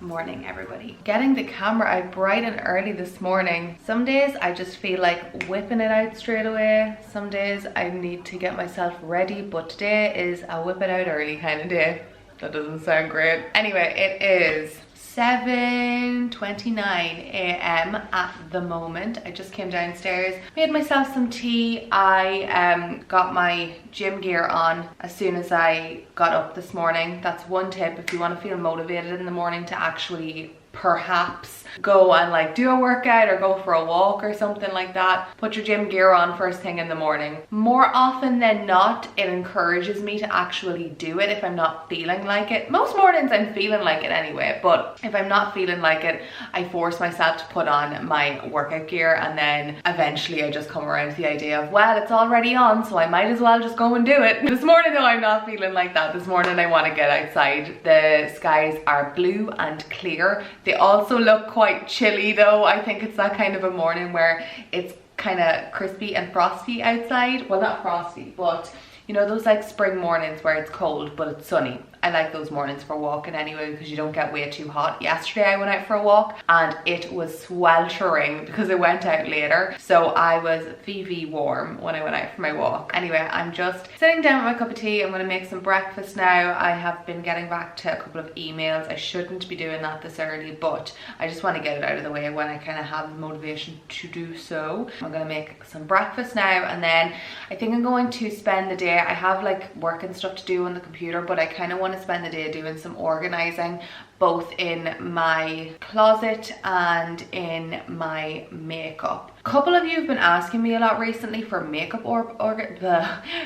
Morning everybody. Getting the camera out bright and early this morning. Some days I just feel like whipping it out straight away. Some days I need to get myself ready, but today is a whip it out early kind of day. That doesn't sound great. Anyway, it is 7:29 a.m. at the moment. I just came downstairs, made myself some tea. I got my gym gear on as soon as I got up this morning. That's one tip if you want to feel motivated in the morning to actually perhaps go and like do a workout or go for a walk or something like that. Put your gym gear on first thing in the morning. More often than not, it encourages me to actually do it if I'm not feeling like it. Most mornings I'm feeling like it anyway, but if I'm not feeling like it, I force myself to put on my workout gear, and then eventually I just come around to the idea of, well, it's already on, so I might as well just go and do it. This morning though, I'm not feeling like that. This morning I want to get outside. The skies are blue and clear. They also look quite chilly though. I think it's that kind of a morning where it's kind of crispy and frosty outside. Well, not frosty, but you know, those like spring mornings where it's cold but it's sunny. I like those mornings for walking anyway because you don't get way too hot. Yesterday I went out for a walk and it was sweltering because I went out later. So I was VV warm when I went out for my walk. Anyway, I'm just sitting down with my cup of tea. I'm going to make some breakfast now. I have been getting back to a couple of emails. I shouldn't be doing that this early, but I just want to get it out of the way when I kind of have the motivation to do so. I'm going to make some breakfast now, and then I think I'm going to spend the day. I have like work and stuff to do on the computer, but I kind of want to spend the day doing some organizing, both in my closet and in my makeup. A couple of you have been asking me a lot recently for makeup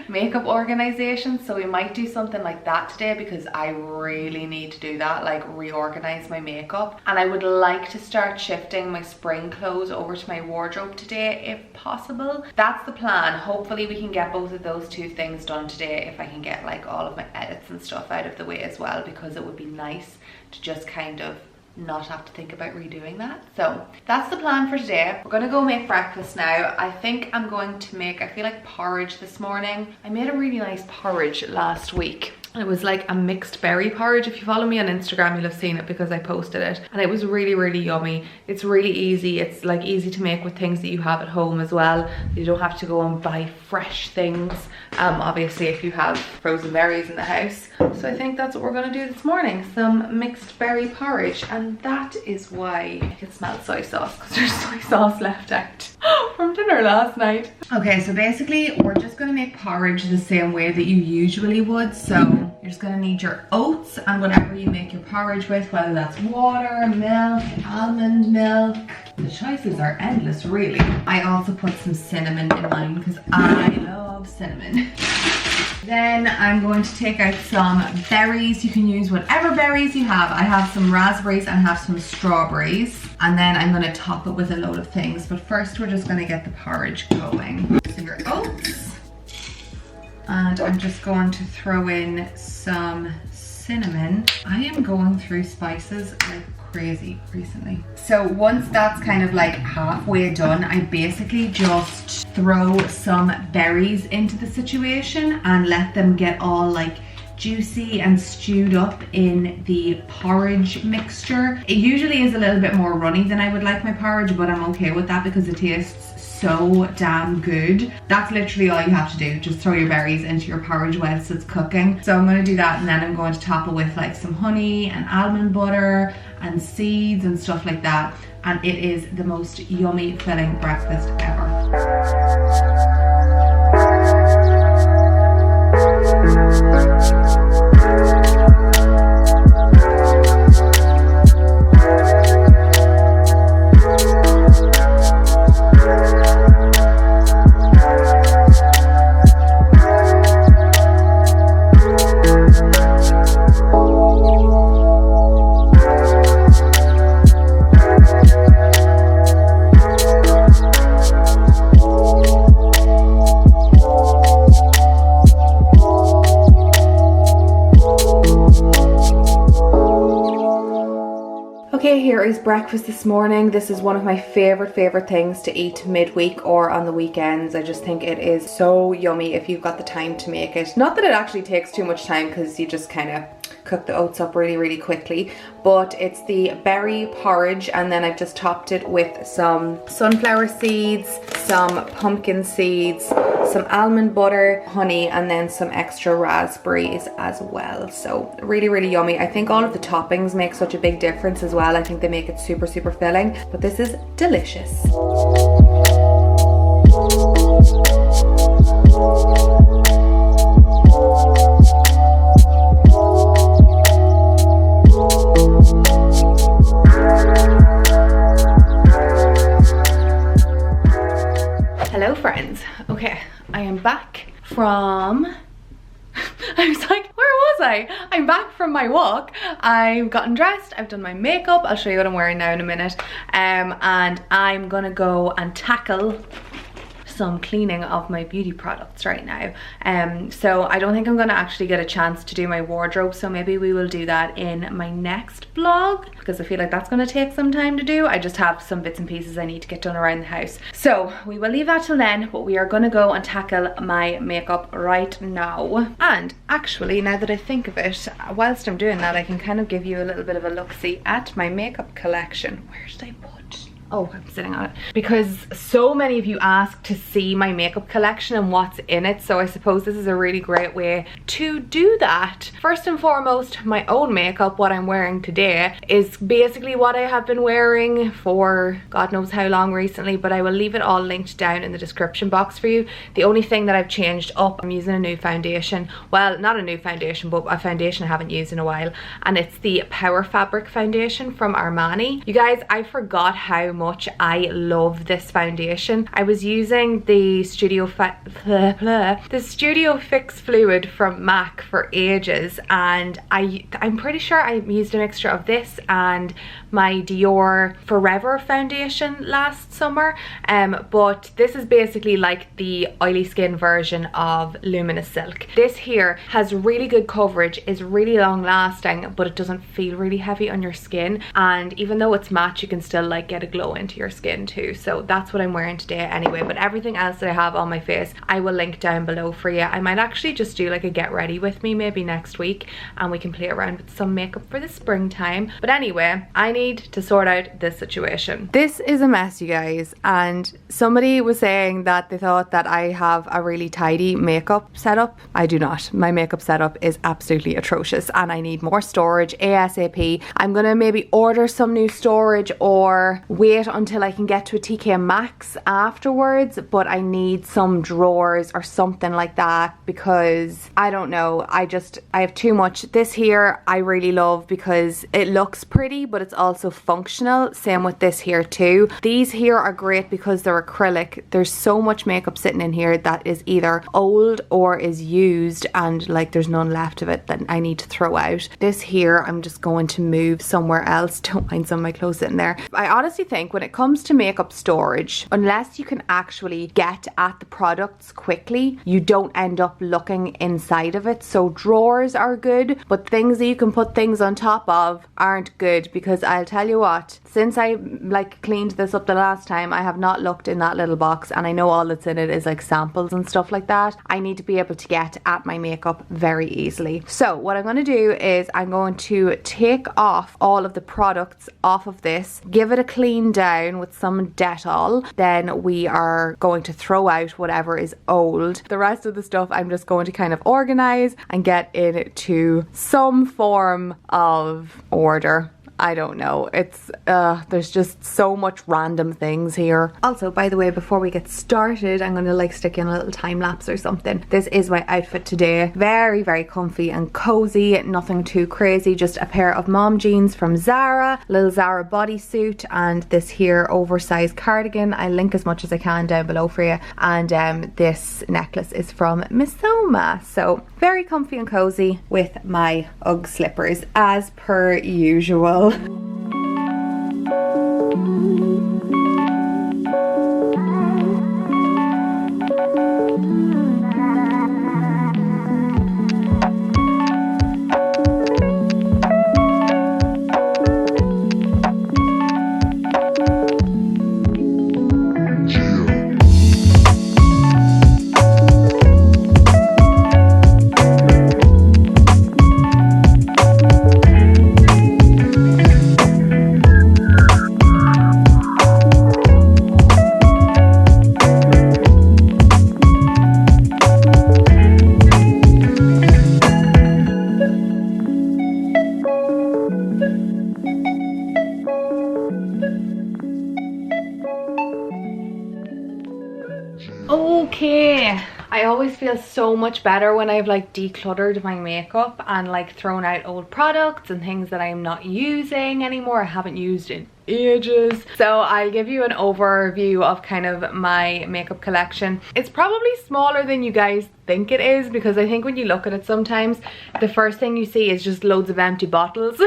makeup organization, so we might do something like that today because I really need to do that, like reorganize my makeup. And I would like to start shifting my spring clothes over to my wardrobe today if possible. That's the plan. Hopefully we can get both of those two things done today if I can get like all of my edits and stuff out of the way as well, because it would be nice to just kind of not have to think about redoing that. So that's the plan for today. We're gonna go make breakfast now. I think I'm going to make, I feel like porridge this morning. I made a really nice porridge last week. It was like a mixed berry porridge. If you follow me on Instagram, you'll have seen it because I posted it, and it was really, really yummy. It's really easy. It's like easy to make with things that you have at home as well. You don't have to go and buy fresh things, obviously if you have frozen berries in the house. So I think that's what we're gonna do this morning, some mixed berry porridge, and that is why I can smell soy sauce, because there's soy sauce left out from dinner last night. Okay, so basically we're just gonna make porridge the same way that you usually would. So you're just gonna need your oats and whatever you make your porridge with, whether that's water, milk, almond milk. The choices are endless, really. I also put some cinnamon in mine because I love cinnamon. Then I'm going to take out some berries. You can use whatever berries you have. I have some raspberries and have some strawberries. And then I'm gonna top it with a load of things. But first we're just gonna get the porridge going. So your oats. And I'm just going to throw in some cinnamon. I am going through spices like crazy recently. So once that's kind of like halfway done, I basically just throw some berries into the situation and let them get all like juicy and stewed up in the porridge mixture. It usually is a little bit more runny than I would like my porridge, but I'm okay with that because it tastes so damn good. That's literally all you have to do. Just throw your berries into your porridge whilst it's cooking. So I'm going to do that, and then I'm going to top it with like some honey and almond butter and seeds and stuff like that. And it is the most yummy filling breakfast ever. Okay, here is breakfast this morning. This is one of my favorite things to eat midweek or on the weekends. I just think it is so yummy if you've got the time to make it. Not that it actually takes too much time because you just kind of cook the oats up really quickly, but it's the berry porridge, and then I've just topped it with some sunflower seeds, some pumpkin seeds, some almond butter, honey, and then some extra raspberries as well. So really yummy. I think all of the toppings make such a big difference as well. I think they make it super filling, but this is delicious. Hello friends. Okay, I am back from I was like, where was I? I'm back from my walk. I've gotten dressed, I've done my makeup. I'll show you what I'm wearing now in a minute. And I'm gonna go and tackle some cleaning of my beauty products right now. So I don't think I'm gonna actually get a chance to do my wardrobe, so maybe we will do that in my next vlog because I feel like that's gonna take some time to do. I just have some bits and pieces I need to get done around the house. So we will leave that till then, but we are gonna go and tackle my makeup right now. And actually, now that I think of it, whilst I'm doing that, I can kind of give you a little bit of a look-see at my makeup collection. Where did I put? Oh, I'm sitting on it. Because so many of you asked to see my makeup collection and what's in it, so I suppose this is a really great way to do that. First and foremost, my own makeup, what I'm wearing today, is basically what I have been wearing for God knows how long recently, but I will leave it all linked down in the description box for you. The only thing that I've changed up, I'm using a new foundation. Well, not a new foundation, but a foundation I haven't used in a while, and it's the Power Fabric foundation from Armani. You guys, I forgot how much I love this foundation. I was using the Studio Fix fluid from MAC for ages, and I'm pretty sure I used a mixture of this and my Dior Forever foundation last summer, but this is basically like the oily skin version of Luminous Silk. This here has really good coverage, is really long lasting, but it doesn't feel really heavy on your skin, and even though it's matte, you can still like get a glow into your skin too. So that's what I'm wearing today anyway, but everything else that I have on my face I will link down below for you. I might actually just do like a get ready with me maybe next week, and we can play around with some makeup for the springtime. But anyway, I need to sort out this situation. This is a mess, you guys, and somebody was saying that they thought that I have a really tidy makeup setup. I do not. My makeup setup is absolutely atrocious and I need more storage ASAP. I'm gonna maybe order some new storage or wait until I can get to a TK Maxx afterwards, but I need some drawers or something like that because I don't know, I have too much. This here I really love because it looks pretty but it's also functional. Same with this here too. These here are great because they're acrylic. There's so much makeup sitting in here that is either old or is used and like there's none left of it that I need to throw out. This here I'm just going to move somewhere else. Don't mind some of my clothes sitting there. I honestly think when it comes to makeup storage, unless you can actually get at the products quickly, you don't end up looking inside of it. So drawers are good, but things that you can put things on top of aren't good, because I'll tell you what, since I like cleaned this up the last time, I have not looked in that little box, and I know all that's in it is like samples and stuff like that. I need to be able to get at my makeup very easily. So what I'm going to do is I'm going to take off all of the products off of this, give it a clean down with some Dettol, then we are going to throw out whatever is old. The rest of the stuff I'm just going to kind of organize and get into some form of order. I don't know. It's there's just so much random things here. Also, by the way, before we get started, I'm gonna like stick in a little time lapse or something. This is my outfit today. Very, very comfy and cozy. Nothing too crazy. Just a pair of mom jeans from Zara, little Zara bodysuit, and this here oversized cardigan. I link as much as I can down below for you. And this necklace is from Missoma. So very comfy and cozy with my Ugg slippers as per usual. always feel so much better when I've like decluttered my makeup and like thrown out old products and things that I'm not using anymore, I haven't used in ages. So I'll give you an overview of kind of my makeup collection. It's probably smaller than you guys think it is, because I think when you look at it sometimes the first thing you see is just loads of empty bottles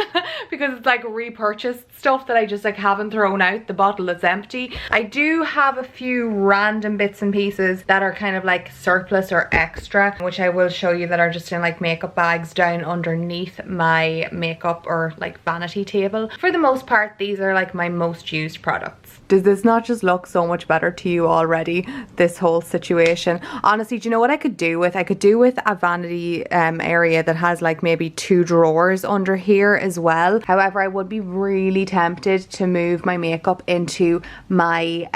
because it's like repurchased stuff that I just like haven't thrown out, the bottle that's empty. I do have a few random bits and pieces that are kind of like surplus or extra, which I will show you, that are just in like makeup bags down underneath my makeup or like vanity table. For the most part, these are like my most used products. Does this not just look so much better to you already, this whole situation? Honestly, do you know what I could do with? I could do with a vanity area that has like maybe 2 drawers under here as well. However, I would be really tempted to move my makeup into my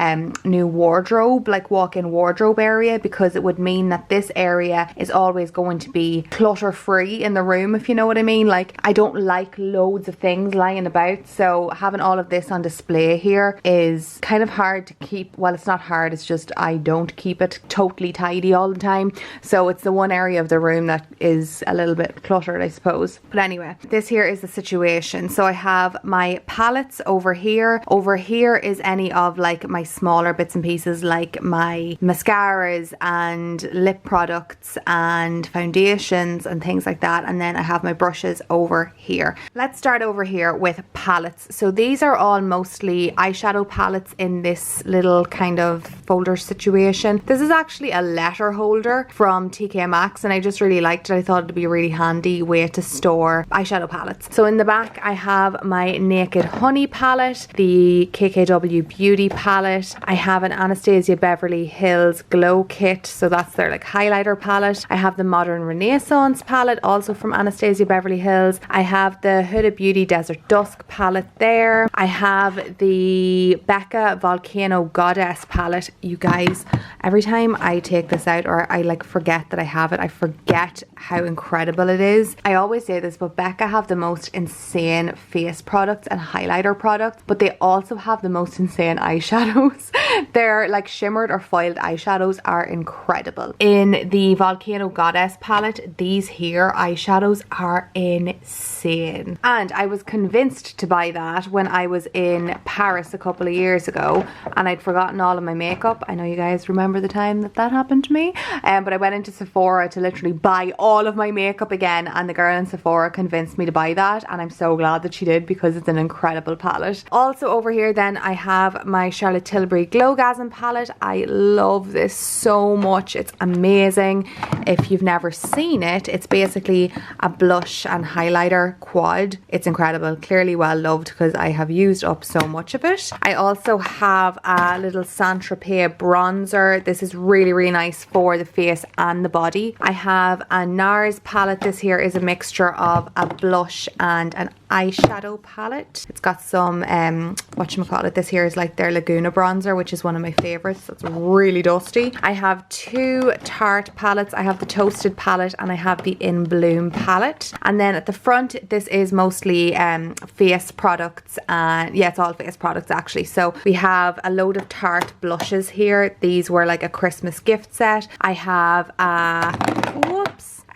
new wardrobe, like walk-in wardrobe area, because it would mean that this area is always going to be clutter free in the room, if you know what I mean. Like, I don't like loads of things lying about, so having all of this on display here is kind of hard to keep. Well, it's not hard, it's just I don't keep it totally tidy all the time, so it's the one area of the room that is a little bit cluttered, I suppose. But anyway, this here is the situation. So I have my palettes over here. Over here is any of like my smaller bits and pieces, like my mascaras and lip products and foundations and things like that. And then I have my brushes over here. Let's start over here with palettes. So these are all mostly eyeshadow palettes in this little kind of folder situation. This is actually a letter holder from TK Maxx and I just really liked it. I thought it'd be a really handy way to store eyeshadow palettes. So in the back I have my Naked Honey palette, the KKW Beauty palette. I have an Anastasia Beverly Hills Glow Kit, so that's their like highlighter palette. I have the Modern Renaissance palette, also from Anastasia Beverly Hills. I have the Huda Beauty Desert Dusk palette there. I have the Becca Volcano Goddess palette. You guys, every time I take this out or I like forget that I have it, I forget how incredible it is. I always say this, but Becca have the most insane face products and highlighter products, but they also have the most insane eyeshadows. Their like shimmered or foiled eyeshadows are incredible. In the Volcano Goddess palette, these here eyeshadows are insane. And I was convinced to buy that when I was in Paris a couple of years ago and I'd forgotten all of my makeup. I know you guys remember the time that happened to me, but I went into Sephora to literally buy all of my makeup again, and the girl in Sephora convinced me to buy that, and I'm so glad that she did because it's an incredible palette. Also over here then I have my Charlotte Tilbury Glowgasm palette. I love this so much. It's amazing. If you've never seen it, it's basically a blush and highlighter quad. It's incredible. Clearly well loved because I have used up so much of it. I also have a little Saint-Tropez bronzer. This is really, really nice for the face and the body. I have a NARS palette. This here is a mixture of a blush and an eyeshadow palette. It's got some whatchamacallit, this here is like their Laguna bronzer, which is one of my favorites. It's really dusty. I have 2 Tarte palettes. I have the Toasted palette and I have the In Bloom palette. And then at the front, this is mostly face products, and yeah, it's all face products actually. So we have a load of Tarte blushes here. These were like a Christmas gift set. I have a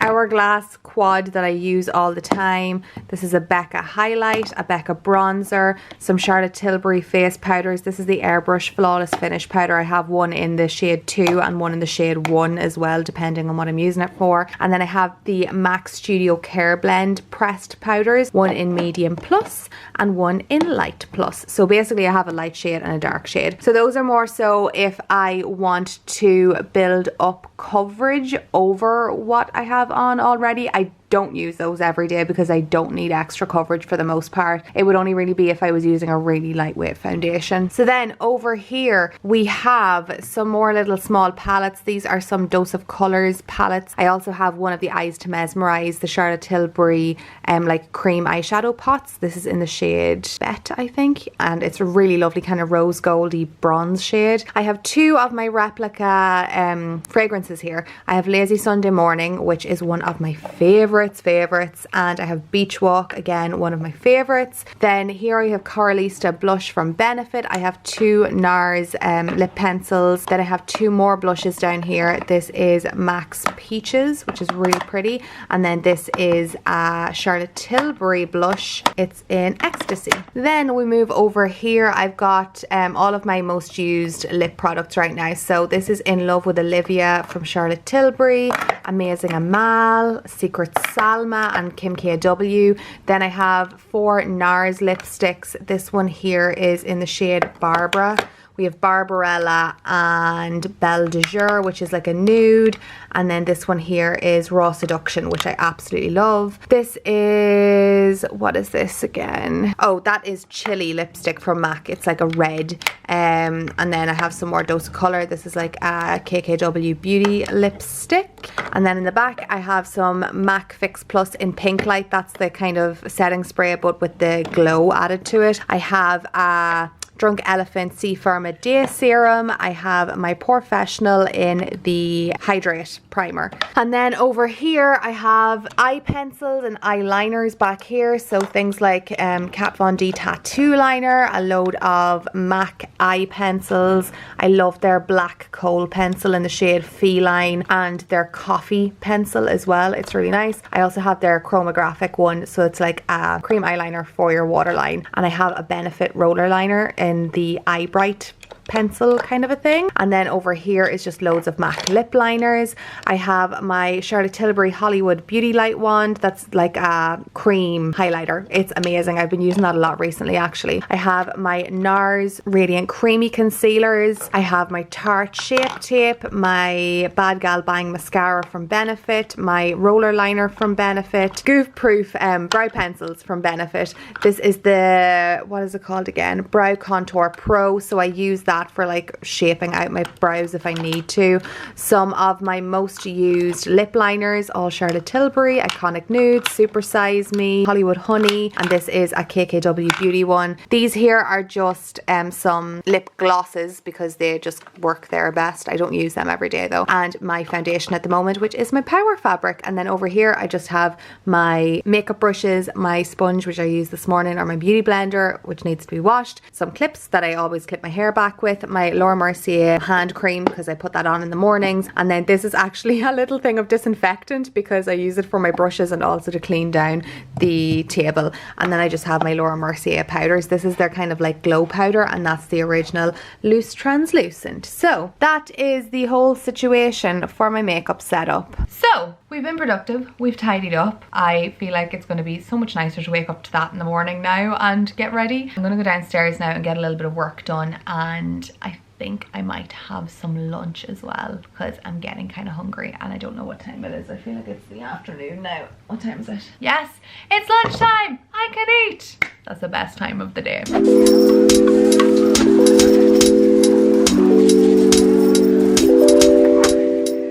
Hourglass quad that I use all the time. This is a Becca highlight, a Becca bronzer, some Charlotte Tilbury face powders. This is the Airbrush Flawless Finish powder. I have one in the shade 2 and one in the shade 1 as well, depending on what I'm using it for. And then I have the MAC Studio Care Blend pressed powders, one in medium plus and one in light plus. So basically I have a light shade and a dark shade. So those are more so if I want to build up coverage over what I have on already. I don't use those every day because I don't need extra coverage for the most part. It would only really be if I was using a really lightweight foundation. So then over here we have some more little small palettes. These are some Dose of Colors palettes. I also have one of the Eyes to Mesmerize, the Charlotte Tilbury like cream eyeshadow pots. This is in the shade Bet, I think, and it's a really lovely kind of rose goldy bronze shade. I have 2 of my replica fragrances here. I have Lazy Sunday Morning, which is one of my favorite favorites, and I have Beach Walk, again, one of my favorites. Then here I have Carolista blush from Benefit. I have 2 NARS lip pencils. Then I have 2 more blushes down here. This is MAC's Peaches, which is really pretty. And then this is a Charlotte Tilbury blush. It's in Ecstasy. Then we move over here. I've got all of my most used lip products right now. So this is In Love with Olivia from Charlotte Tilbury, Amazing Amal, Secret Salma, and Kim KW. Then I have 4 NARS lipsticks. This one here is in the shade Barbara. We have Barbarella and Belle de Jour, which is like a nude. And then this one here is Raw Seduction, which I absolutely love. This is, what is this again? Oh, that is Chili lipstick from MAC. It's like a red. And then I have some more Dose of Colour. This is like a KKW Beauty lipstick. And then in the back, I have some MAC Fix Plus in Pink Light. That's the kind of setting spray, but with the glow added to it. I have a Drunk Elephant C Firma Day Serum. I have my Professional in the Hydrate Primer. And then over here I have eye pencils and eyeliners back here. So things like Kat Von D Tattoo Liner, a load of MAC eye pencils. I love their black coal pencil in the shade Feline, and their coffee pencil as well. It's really nice. I also have their chromographic one, so it's like a cream eyeliner for your waterline. And I have a Benefit roller liner in the Eye Bright pencil kind of a thing. And then over here is just loads of MAC lip liners. I have my Charlotte Tilbury Hollywood Beauty Light wand. That's like a cream highlighter. It's amazing. I've been using that a lot recently actually. I have my NARS Radiant Creamy Concealers. I have my Tarte Shape Tape, my Bad Gal Bang Mascara from Benefit, my roller liner from Benefit, Goof Proof brow pencils from Benefit. This is the, what is it called again? Brow Contour Pro. So I use that for like shaping out my brows if I need to. Some of my most used lip liners, all Charlotte Tilbury, Iconic Nude, Super Size Me, Hollywood Honey, and this is a KKW Beauty one. These here are just some lip glosses because they just work their best. I don't use them every day though. And my foundation at the moment, which is my Power Fabric. And then over here I just have my makeup brushes, my sponge which I used this morning, or my beauty blender which needs to be washed, some clips that I always clip my hair back with, my Laura Mercier hand cream because I put that on in the mornings. And then this is actually a little thing of disinfectant because I use it for my brushes and also to clean down the table. And then I just have my Laura Mercier powders. This is their kind of like glow powder, and that's the original loose translucent. So that is the whole situation for my makeup setup. So we've been productive, we've tidied up. I feel like it's going to be so much nicer to wake up to that in the morning now and get ready. I'm going to go downstairs now and get a little bit of work done, and I think I might have some lunch as well because I'm getting kind of hungry and I don't know what time it is. I feel like it's the afternoon now. What time is it? Yes, it's lunchtime. I can eat. That's the best time of the day.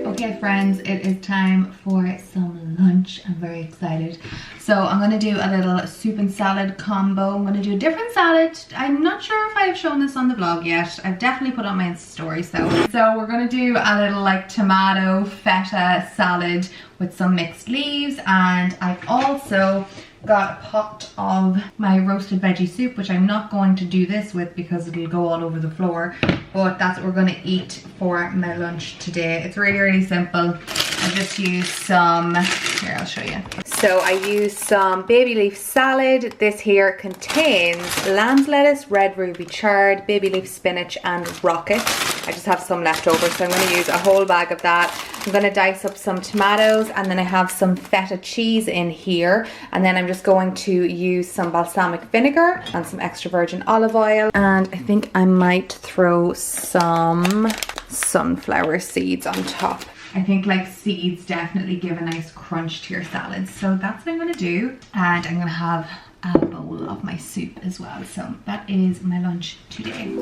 Okay friends, it is time for some lunch. I'm very excited. So I'm going to do a little soup and salad combo. I'm going to do a different salad. I'm not sure if I've shown this on the vlog yet. I've definitely put it on my Insta stories though. So we're going to do a little like tomato feta salad with some mixed leaves, and I've also got a pot of my roasted veggie soup, which I'm not going to do this with because it'll go all over the floor, but that's what we're going to eat for my lunch today. It's really, really simple. I just use some, here I'll show you. So I use some baby leaf salad. This here contains lamb's lettuce, red ruby chard, baby leaf spinach and rocket. I just have some left over, so I'm going to use a whole bag of that. I'm going to dice up some tomatoes, and then I have some feta cheese in here, and then I'm just going to use some balsamic vinegar and some extra virgin olive oil, and I think I might throw some sunflower seeds on top. I think like seeds definitely give a nice crunch to your salads, so that's what I'm going to do. And I'm going to have a bowl of my soup as well. So that is my lunch today.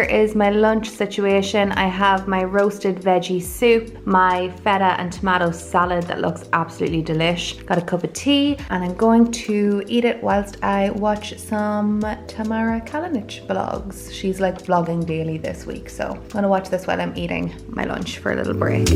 Is my lunch situation. I have my roasted veggie soup, my feta and tomato salad that looks absolutely delish. Got a cup of tea, and I'm going to eat it whilst I watch some Tamara Kalinic vlogs. She's like vlogging daily this week, so I'm gonna watch this while I'm eating my lunch for a little break.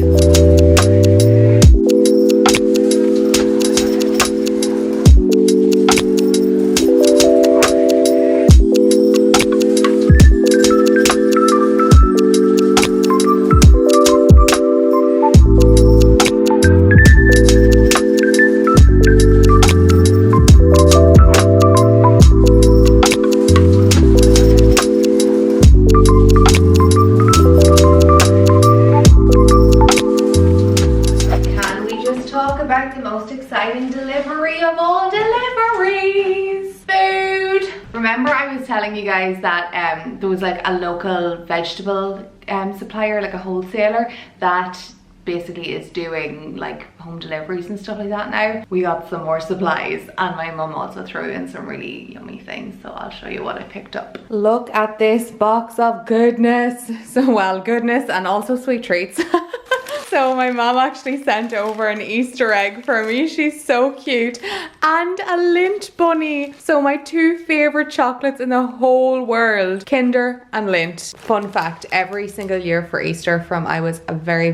About the most exciting delivery of all deliveries, food. Remember I was telling you guys that there was like a local vegetable supplier, like a wholesaler that basically is doing like home deliveries and stuff like that now. We got some more supplies, and my mum also threw in some really yummy things, so I'll show you what I picked up. Look at this box of goodness. So, well, goodness and also sweet treats. So my mom actually sent over an Easter egg for me. She's so cute. And a Lindt bunny. So my two favorite chocolates in the whole world, Kinder and Lindt. Fun fact, every single year for Easter from I was a very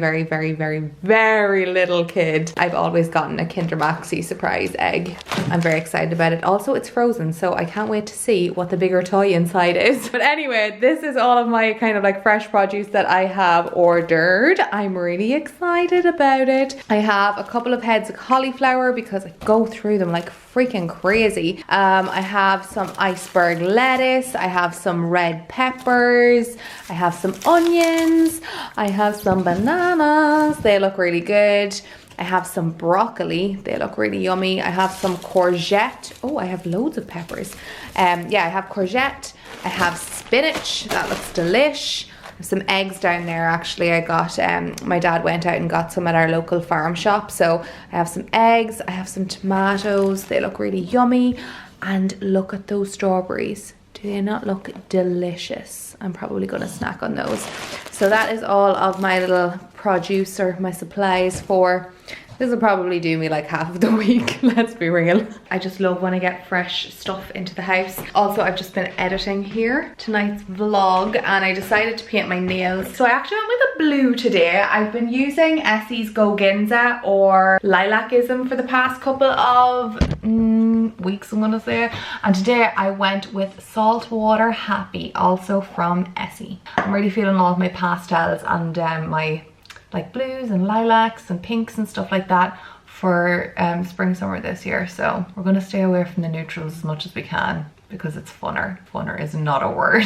little kid, I've always gotten a Kinder Maxi surprise egg. I'm very excited about it. Also, it's frozen, so I can't wait to see what the bigger toy inside is. But anyway, this is all of my kind of like fresh produce that I have ordered. I'm really excited about it. I have a couple of heads of cauliflower because I go through them like freaking crazy. I have some iceberg lettuce. I have some red peppers. I have some onions. I have some bananas. They look really good. I have some broccoli. They look really yummy. I have some courgette. Oh, I have loads of peppers. Yeah, I have courgette. I have spinach. That looks delish. Some eggs down there actually. I got my dad went out and got some at our local farm shop, so I have some eggs. I have some tomatoes. They look really yummy. And look at those strawberries. Do they not look delicious? I'm probably gonna snack on those. So that is all of my little produce or my supplies for. This will probably do me like half of the week, let's be real. I just love when I get fresh stuff into the house. Also, I've just been editing here tonight's vlog, and I decided to paint my nails. So I actually went with a blue today. I've been using Essie's Go Ginza or Lilacism for the past couple of weeks, I'm gonna say. And today I went with Saltwater Happy, also from Essie. I'm really feeling all of my pastels and my like blues and lilacs and pinks and stuff like that for spring summer this year. So we're gonna stay away from the neutrals as much as we can because it's funner. Funner is not a word.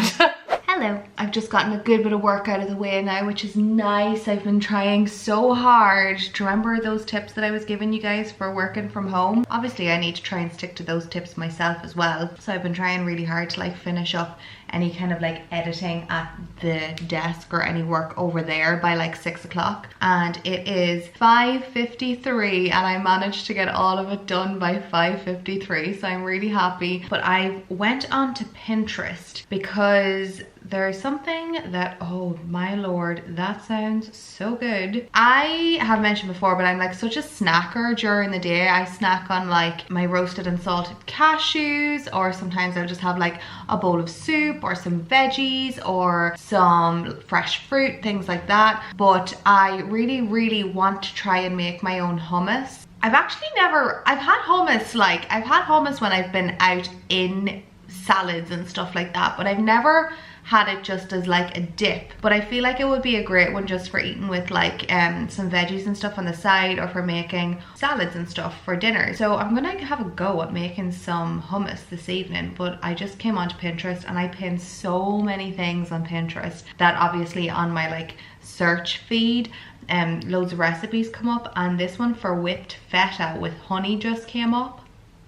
Hello. I've just gotten a good bit of work out of the way now, which is nice. I've been trying so hard to remember those tips that I was giving you guys for working from home. Obviously I need to try and stick to those tips myself as well. So I've been trying really hard to like finish up any kind of like editing at the desk or any work over there by like 6 o'clock, and it is 5:53 and I managed to get all of it done by 5:53, so I'm really happy. But I went on to Pinterest because there's something that, oh my lord, that sounds so good. I have mentioned before, but I'm like such a snacker during the day. I snack on like my roasted and salted cashews, or sometimes I'll just have like a bowl of soup or some veggies or some fresh fruit, things like that. But I really want to try and make my own hummus. I've had hummus when I've been out in salads and stuff like that, but I've never had it just as like a dip. But I feel like it would be a great one just for eating with like some veggies and stuff on the side, or for making salads and stuff for dinner. So I'm gonna have a go at making some hummus this evening. But I just came onto Pinterest and I pinned so many things on Pinterest that obviously on my like search feed loads of recipes come up, and this one for whipped feta with honey just came up.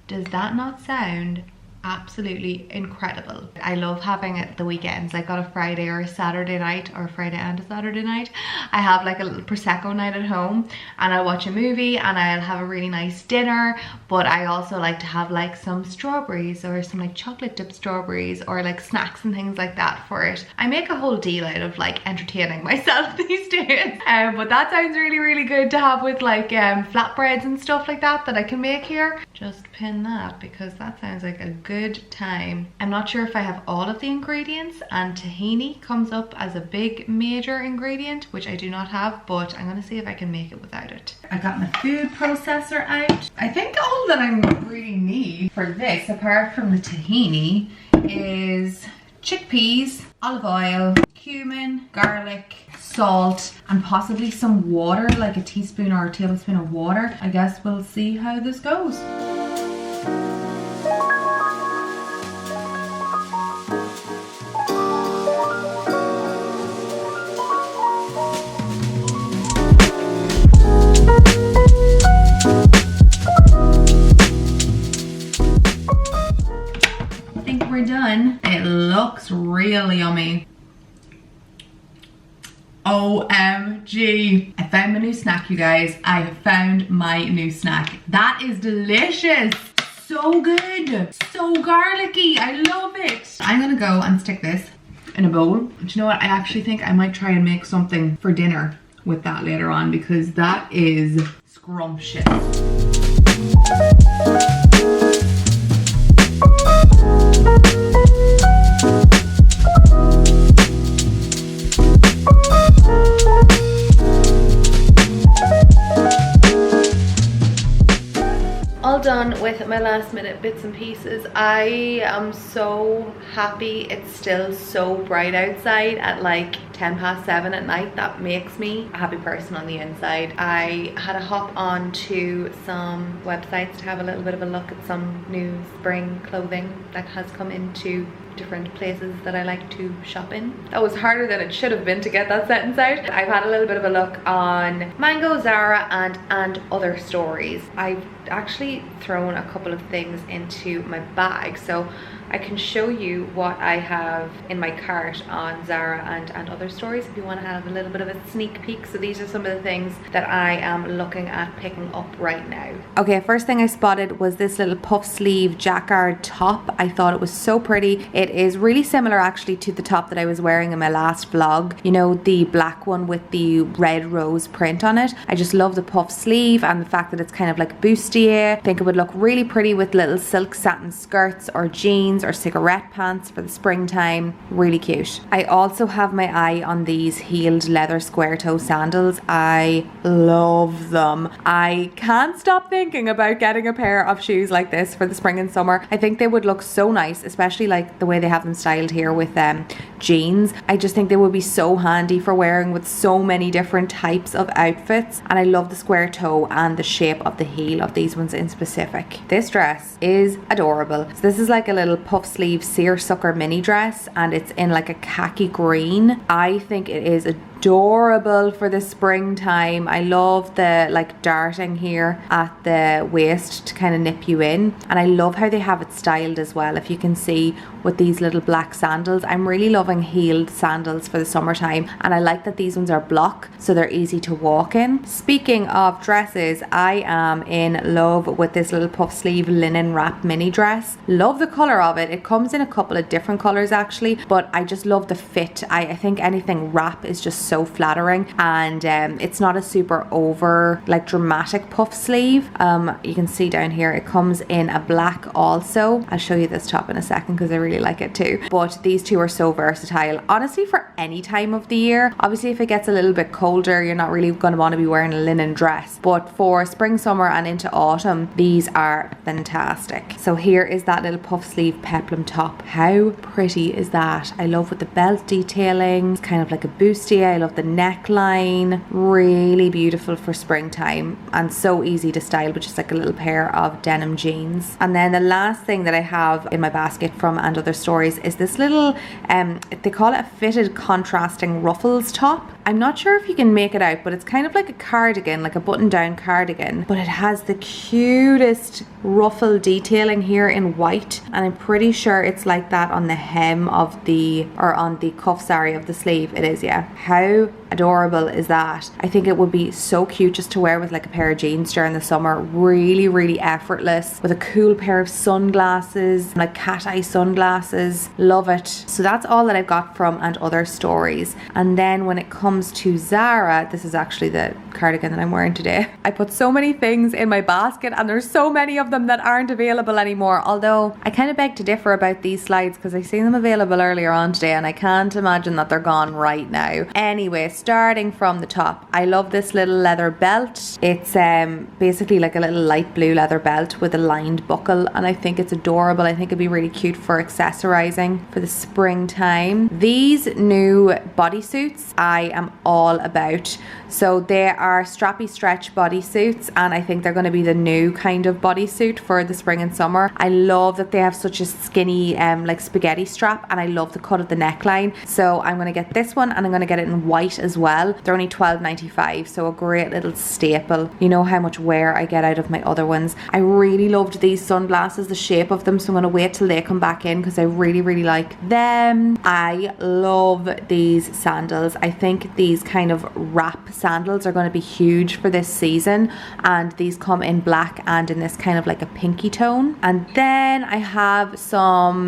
Does that not sound absolutely incredible. I love having it the weekends, like on a Friday or a Saturday night, or a Friday and a Saturday night. I have like a little Prosecco night at home, and I'll watch a movie and I'll have a really nice dinner, but I also like to have like some strawberries or some like chocolate dipped strawberries or like snacks and things like that for it. I make a whole deal out of like entertaining myself these days, but that sounds really, really good to have with like flatbreads and stuff like that I can make here. Just pin that because that sounds like a good time. I'm not sure if I have all of the ingredients, and tahini comes up as a big major ingredient, which I do not have, but I'm gonna see if I can make it without it. I got my food processor out. I think all that I really need for this, apart from the tahini, is chickpeas, olive oil, cumin, garlic, salt, and possibly some water, like a teaspoon or a tablespoon of water. I guess we'll see how this goes. I think we're done. It looks really yummy. OMG. I found my new snack, you guys. I have found my new snack. That is delicious. So good. So garlicky. I love it. I'm gonna go and stick this in a bowl. But you know what? I actually think I might try and make something for dinner with that later on, because that is scrumptious. All done with my last minute bits and pieces. I am so happy it's still so bright outside at like 7:10 at night. That makes me a happy person on the inside. I had to hop on to some websites to have a little bit of a look at some new spring clothing that has come into different places that I like to shop in. That was harder than it should have been to get that sentence out. I've had a little bit of a look on Mango, Zara and Other Stories. I've actually thrown a couple of things into my bag, so I can show you what I have in my cart on Zara and Other Stories if you want to have a little bit of a sneak peek. So these are some of the things that I am looking at picking up right now. Okay, first thing I spotted was this little puff sleeve jacquard top. I thought it was so pretty. It is really similar actually to the top that I was wearing in my last vlog. You know, the black one with the red rose print on it. I just love the puff sleeve and the fact that it's kind of like bustier. I think it would look really pretty with little silk satin skirts or jeans or cigarette pants for the springtime. Really cute. I also have my eye on these heeled leather square toe sandals. I love them. I can't stop thinking about getting a pair of shoes like this for the spring and summer. I think they would look so nice, especially like the way they have them styled here with jeans. I just think they would be so handy for wearing with so many different types of outfits, and I love the square toe and the shape of the heel of these ones in specific. This dress is adorable. So this is like a little puff sleeve seersucker mini dress, and it's in like a khaki green. I think it is adorable for the springtime. I love the like darting here at the waist to kind of nip you in, and I love how they have it styled as well, if you can see, with these little black sandals. I'm really loving heeled sandals for the summertime, and I like that these ones are block so they're easy to walk in. Speaking of dresses, I am in love with this little puff sleeve linen wrap mini dress. Love the color of it. It comes in a couple of different colors actually, but I just love the fit. I think anything wrap is just so flattering, and it's not a super over like dramatic puff sleeve. You can see down here it comes in a black also. I'll show you this top in a second because I really like it too, but these two are so versatile honestly for any time of the year. Obviously if it gets a little bit colder you're not really going to want to be wearing a linen dress, but for spring, summer and into autumn these are fantastic. So here is that little puff sleeve peplum top. How pretty is that? I love with the belt detailing. It's kind of like a bustier. I I love the neckline. Really beautiful for springtime and so easy to style with just like a little pair of denim jeans. And then the last thing that I have in my basket from And Other Stories is this little, they call it a fitted contrasting ruffles top. I'm not sure if you can make it out, but it's kind of like a cardigan, like a button down cardigan, but it has the cutest ruffle detailing here in white, and I'm pretty sure it's like that on the hem of the, or on the cuff, sorry, of the sleeve. It is, yeah. How adorable is that? I think it would be so cute just to wear with like a pair of jeans during the summer. Really, really effortless, with a cool pair of sunglasses, like cat eye sunglasses. Love it. So that's all that I've got from And Other Stories. And then when it comes to Zara, this is actually the cardigan that I'm wearing today. I put so many things in my basket and there's so many of them that aren't available anymore, although I kind of beg to differ about these slides because I seen them available earlier on today and I can't imagine that they're gone right now. Anyway, starting from the top, I love this little leather belt. It's basically like a little light blue leather belt with a lined buckle, and I think it's adorable. I think it'd be really cute for accessorizing for the springtime. These new bodysuits I am all about. So they are strappy stretch bodysuits, and I think they're going to be the new kind of bodysuit for the spring and summer. I love that they have such a skinny like spaghetti strap, and I love the cut of the neckline. So I'm going to get this one, and I'm going to get it in white as well. They're only $12.95, so a great little staple. You know how much wear I get out of my other ones. I really loved these sunglasses, the shape of them, so I'm going to wait till they come back in because I really, really like them. I love these sandals. I think these kind of wrap sandals are going to be huge for this season, and these come in black and in this kind of like a pinky tone. And then I have some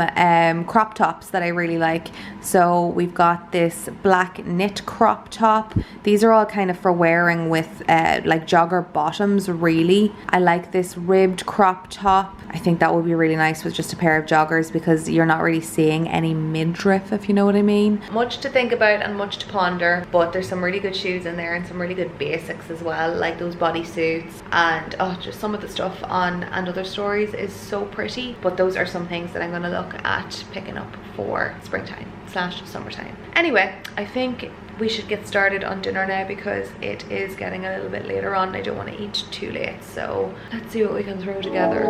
crop tops that I really like. So we've got this black knit crop top. These are all kind of for wearing with like jogger bottoms, really. I like this ribbed crop top. I think that would be really nice with just a pair of joggers because you're not really seeing any midriff, if you know what I mean. Much to think about and much to ponder, but there's some really good shoes in there and some really good basics as well, like those bodysuits, and oh, just some of the stuff on And Other Stories is so pretty. But those are some things that I'm going to look at picking up for springtime / summertime. Anyway, I think we should get started on dinner now because it is getting a little bit later on and I don't want to eat too late. So let's see what we can throw together.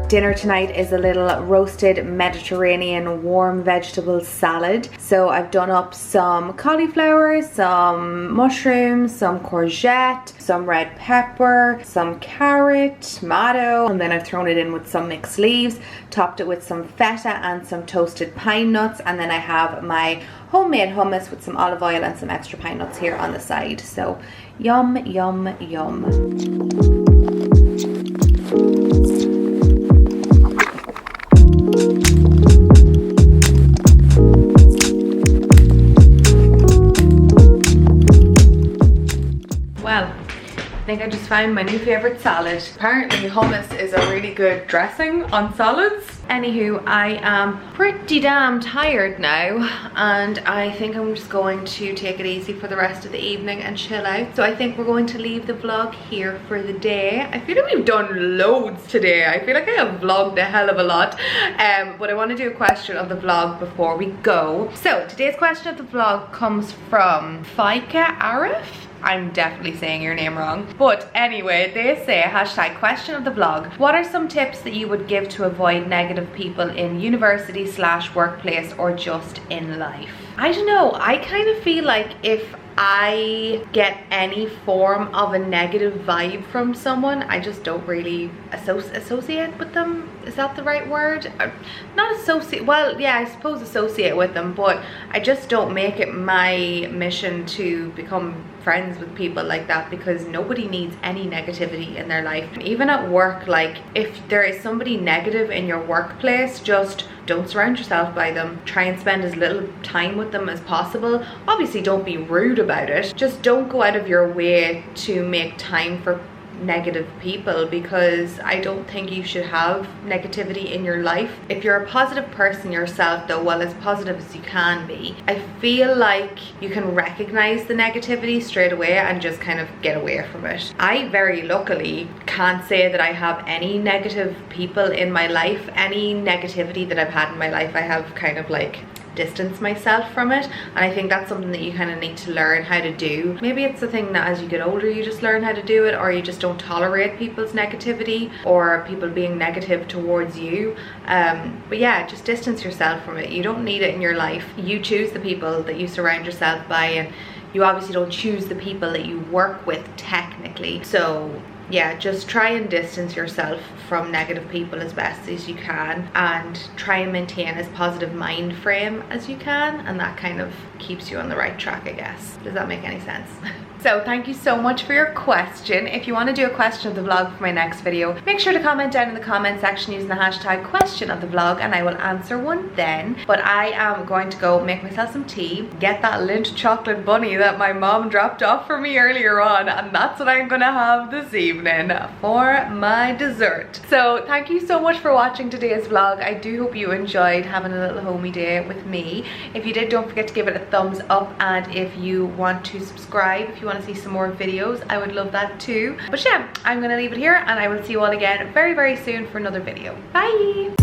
Dinner tonight is a little roasted Mediterranean warm vegetable salad. So I've done up some cauliflower, some mushrooms, some courgette, some red pepper, some carrot, tomato, and then I've thrown it in with some mixed leaves, topped it with some feta and some toasted pine nuts, and then I have my homemade hummus with some olive oil and some extra pine nuts here on the side. So yum, yum, yum. I think I just found my new favorite salad. Apparently hummus is a really good dressing on salads. Anywho, I am pretty damn tired now and I think I'm just going to take it easy for the rest of the evening and chill out. So I think we're going to leave the vlog here for the day. I feel like we've done loads today. I feel like I have vlogged a hell of a lot. But I want to do a question of the vlog before we go. So today's question of the vlog comes from Faika Arif. I'm definitely saying your name wrong. But anyway, they say, hashtag question of the vlog, what are some tips that you would give to avoid negative people in university / workplace or just in life? I don't know, I kind of feel like if I get any form of a negative vibe from someone, I just don't really associate with them. Is that the right word? Not associate, well, yeah, I suppose associate with them, but I just don't make it my mission to become friends with people like that, because nobody needs any negativity in their life. Even at work, like if there is somebody negative in your workplace, just don't surround yourself by them. Try and spend as little time with them as possible. Obviously don't be rude about it, just don't go out of your way to make time for negative people, because I don't think you should have negativity in your life. If you're a positive person yourself though, well, as positive as you can be, I feel like you can recognize the negativity straight away and just kind of get away from it. I very luckily can't say that I have any negative people in my life. Any negativity that I've had in my life, I have kind of like distance myself from it, and I think that's something that you kind of need to learn how to do. Maybe it's the thing that as you get older you just learn how to do it, or you just don't tolerate people's negativity or people being negative towards you. But yeah, just distance yourself from it. You don't need it in your life. You choose the people that you surround yourself by, and you obviously don't choose the people that you work with technically. So yeah, just try and distance yourself from negative people as best as you can, and try and maintain as positive mind frame as you can, and that kind of keeps you on the right track, I guess. Does that make any sense? So thank you so much for your question. If you want to do a question of the vlog for my next video, make sure to comment down in the comment section using the hashtag question of the vlog, and I will answer one then. But I am going to go make myself some tea, get that Lindt chocolate bunny that my mom dropped off for me earlier on, and that's what I'm gonna have this evening for my dessert. So thank you so much for watching today's vlog. I do hope you enjoyed having a little homey day with me. If you did, don't forget to give it a thumbs up, and if you want to subscribe, if you want to see some more videos, I would love that too. But yeah, I'm gonna leave it here, and I will see you all again very, very soon for another video. Bye.